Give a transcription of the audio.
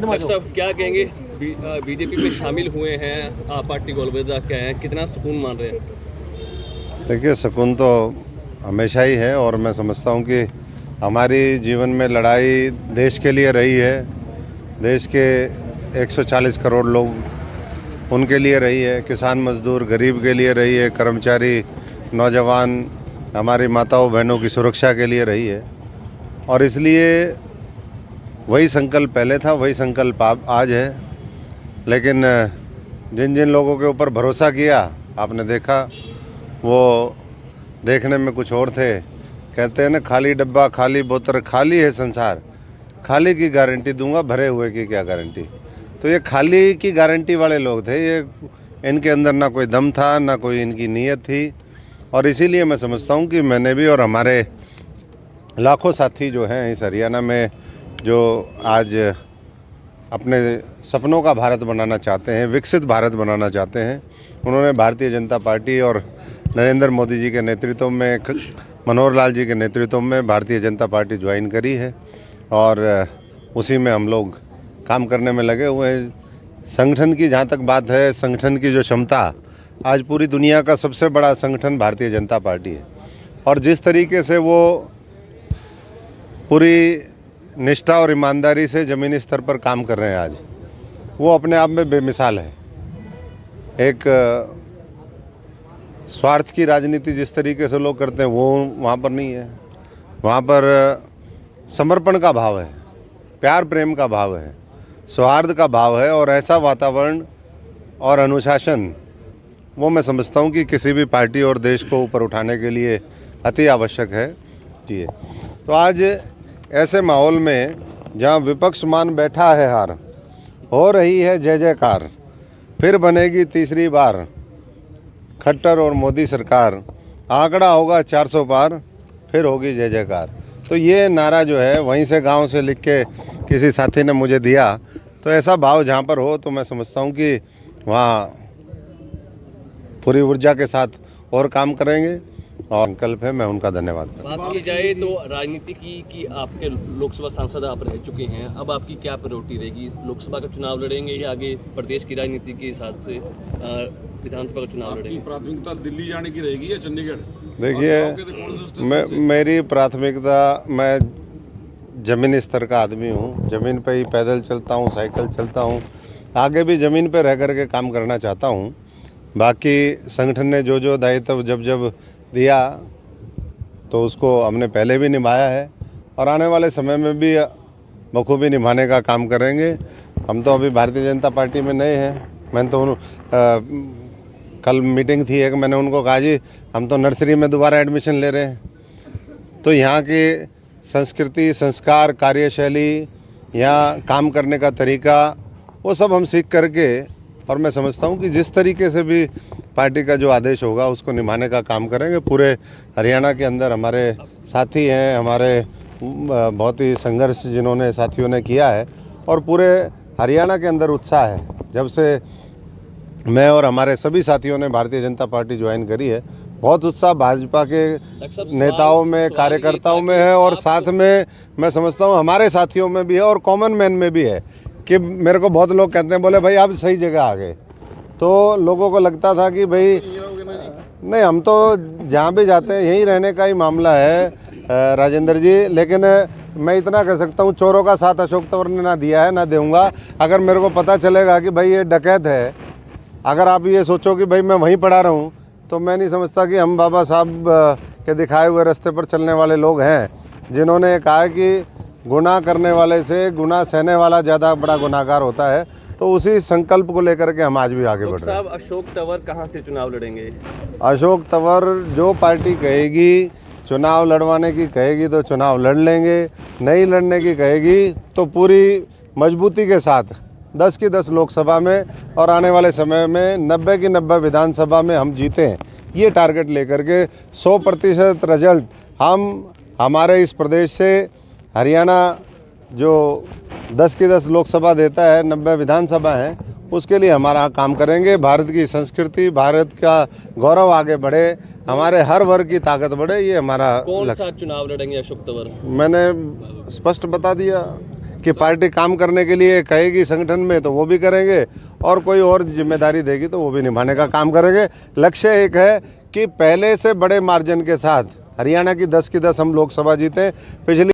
Doctor साहब क्या कहेंगे, बीजेपी में शामिल हुए हैं, आप पार्टी को अलविदा कहे हैं, कितना सुकून मान रहे हैं? देखिए, सुकून तो हमेशा ही है और मैं समझता हूँ कि हमारी जीवन में लड़ाई देश के लिए रही है। देश के 140 करोड़ लोग उनके लिए रही है, किसान मजदूर गरीब के लिए रही है, कर्मचारी नौजवान हमारी माताओं बहनों की सुरक्षा के लिए रही है। और इसलिए वही संकल्प पहले था, वही संकल्प आज है। लेकिन जिन जिन लोगों के ऊपर भरोसा किया, आपने देखा वो देखने में कुछ और थे। कहते हैं ना, खाली डब्बा खाली बोतल खाली है संसार, खाली की गारंटी दूंगा, भरे हुए की क्या गारंटी। तो ये खाली की गारंटी वाले लोग थे। ये इनके अंदर ना कोई दम था, ना कोई इनकी नीयत थी। और इसीलिए मैं समझता हूँ कि मैंने भी और हमारे लाखों साथी जो हैं इस हरियाणा में, जो आज अपने सपनों का भारत बनाना चाहते हैं, विकसित भारत बनाना चाहते हैं, उन्होंने भारतीय जनता पार्टी और नरेंद्र मोदी जी के नेतृत्व में, मनोहर लाल जी के नेतृत्व में भारतीय जनता पार्टी ज्वाइन करी है और उसी में हम लोग काम करने में लगे हुए हैं। संगठन की जहाँ तक बात है, संगठन की जो क्षमता, आज पूरी दुनिया का सबसे बड़ा संगठन भारतीय जनता पार्टी है। और जिस तरीके से वो पूरी निष्ठा और ईमानदारी से ज़मीनी स्तर पर काम कर रहे हैं आज, वो अपने आप में बेमिसाल है। एक स्वार्थ की राजनीति जिस तरीके से लोग करते हैं वो वहाँ पर नहीं है। वहाँ पर समर्पण का भाव है, प्यार प्रेम का भाव है, सौहार्द का भाव है। और ऐसा वातावरण और अनुशासन, वो मैं समझता हूँ कि किसी भी पार्टी और देश को ऊपर उठाने के लिए अति आवश्यक है। जी, तो आज ऐसे माहौल में जहाँ विपक्ष मान बैठा है हार, हो रही है जय जयकार, फिर बनेगी तीसरी बार खट्टर और मोदी सरकार, आंकड़ा होगा 400 पार, फिर होगी जय जयकार। तो ये नारा जो है वहीं से गांव से लिख के किसी साथी ने मुझे दिया। तो ऐसा भाव जहाँ पर हो तो मैं समझता हूँ कि वहाँ पूरी ऊर्जा के साथ और काम करेंगे और संकल्प है, मैं उनका धन्यवाद करता हूं। बात की जाए तो राजनीति की कि आपके लोकसभा सांसद आप रह चुके हैं, अब आपकी क्या प्रायोरिटी रहेगी? लोकसभा का चुनाव लड़ेंगे या आगे प्रदेश की राजनीति के हिसाब से विधानसभा का चुनाव लड़ेंगे? प्राथमिकता दिल्ली जाने की रहेगी या चंडीगढ़? देखिए, मेरी प्राथमिकता, मैं ज़मीनी स्तर का आदमी हूँ, ज़मीन पे ही पैदल चलता हूँ, साइकिल चलता हूँ, आगे भी ज़मीन पे रह कर के काम करना चाहता हूँ। बाकी संगठन ने जो जो दायित्व जब जब दिया तो उसको हमने पहले भी निभाया है और आने वाले समय में भी बखूबी निभाने का काम करेंगे। हम तो अभी भारतीय जनता पार्टी में नए हैं। मैंने तो कल मीटिंग थी एक, मैंने उनको कहा जी हम तो नर्सरी में दोबारा एडमिशन ले रहे हैं। तो यहाँ की संस्कृति, संस्कार, कार्यशैली, यहाँ काम करने का तरीका, वो सब हम सीख करके, और मैं समझता हूँ कि जिस तरीके से भी पार्टी का जो आदेश होगा उसको निभाने का काम करेंगे। पूरे हरियाणा के अंदर हमारे साथी हैं, हमारे बहुत ही संघर्ष जिन्होंने साथियों ने किया है और पूरे हरियाणा के अंदर उत्साह है। जब से मैं और हमारे सभी साथियों ने भारतीय जनता पार्टी ज्वाइन करी है, बहुत उत्साह भाजपा के नेताओं में, कार्यकर्ताओं में है और साथ में मैं समझता हूँ हमारे साथियों में भी है और कॉमन मैन में भी है। कि मेरे को बहुत लोग कहते हैं, बोले भाई आप सही जगह आ गए। तो लोगों को लगता था कि भाई नहीं, हम तो जहाँ भी जाते हैं यहीं रहने का ही मामला है राजेंद्र जी। लेकिन मैं इतना कह सकता हूँ, चोरों का साथ अशोक तंवर ने ना दिया है, ना दूंगा। अगर मेरे को पता चलेगा कि भाई ये डकैत है, अगर आप ये सोचो कि भाई मैं वहीं पड़ा रहूँ, तो मैं नहीं समझता कि हम बाबा साहब के दिखाए हुए रास्ते पर चलने वाले लोग हैं, जिन्होंने कहा कि गुनाह करने वाले से गुनाह सहने वाला ज़्यादा बड़ा गुनाहगार होता है। तो उसी संकल्प को लेकर के हम आज भी आगे बढ़ रहे हैं। अशोक तंवर कहाँ से चुनाव लड़ेंगे? अशोक तंवर जो पार्टी कहेगी चुनाव लड़वाने की कहेगी तो चुनाव लड़ लेंगे, नहीं लड़ने की कहेगी तो पूरी मजबूती के साथ 10 की 10 लोकसभा में और आने वाले समय में 90 की 90 विधानसभा में हम जीते हैं। ये टारगेट लेकर के 100% रिजल्ट हम हमारे इस प्रदेश से, हरियाणा जो 10 की 10 लोकसभा देता है, 90 विधानसभा हैं, उसके लिए हमारा काम करेंगे। भारत की संस्कृति, भारत का गौरव आगे बढ़े, हमारे हर वर्ग की ताकत बढ़े, ये हमारा कौन सा चुनाव लड़ेंगे अशोक तंवर? मैंने स्पष्ट बता दिया कि पार्टी काम करने के लिए कहेगी संगठन में तो वो भी करेंगे, और कोई और जिम्मेदारी देगी तो वो भी निभाने का काम करेंगे। लक्ष्य एक है कि पहले से बड़े मार्जिन के साथ हरियाणा की 10 हम लोकसभा जीते। पिछली